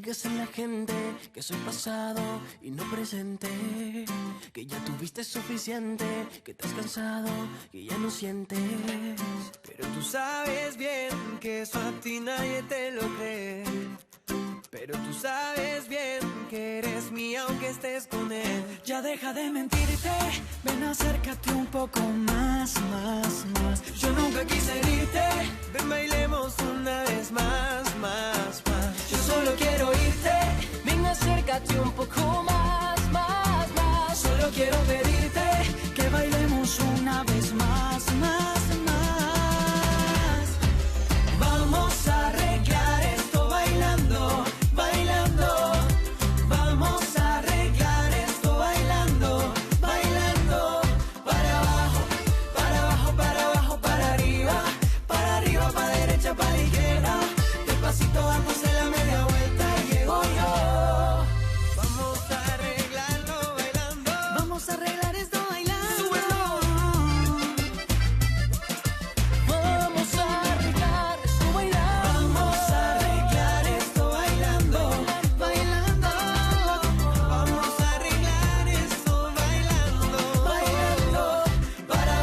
digas a la gente que soy pasado y no presente, que ya tuviste suficiente, que te has cansado, que ya no sientes. Pero tú sabes bien que eso a ti nadie te lo cree. Pero tú sabes bien que eres mía aunque estés con él. Ya deja de mentirte, ven acércate un poco más. Yo nunca quise herirte, ven bailemos una vez más. Yo solo quiero irte, Ven, acércate un poco más. solo quiero pedirte Que bailemos una vez más. Vamos a arreglar esto bailando. Vamos a arreglar esto bailando. Para abajo, para arriba, para derecha, para izquierda. Despacito dándose la media vuelta y llego yo. Vamos a arreglarlo bailando. Vamos a arreglar esto bailando. Súbelo. Vamos a arreglar esto bailando. Vamos a arreglar esto bailando. Vamos a arreglar esto bailando. Para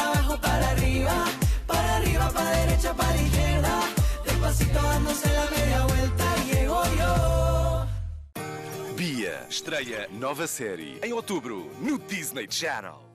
abajo, para arriba, para derecha, para izquierda. Despacito dándose la media vuelta y llego yo. Bia estreia nova série em outubro no Disney Channel.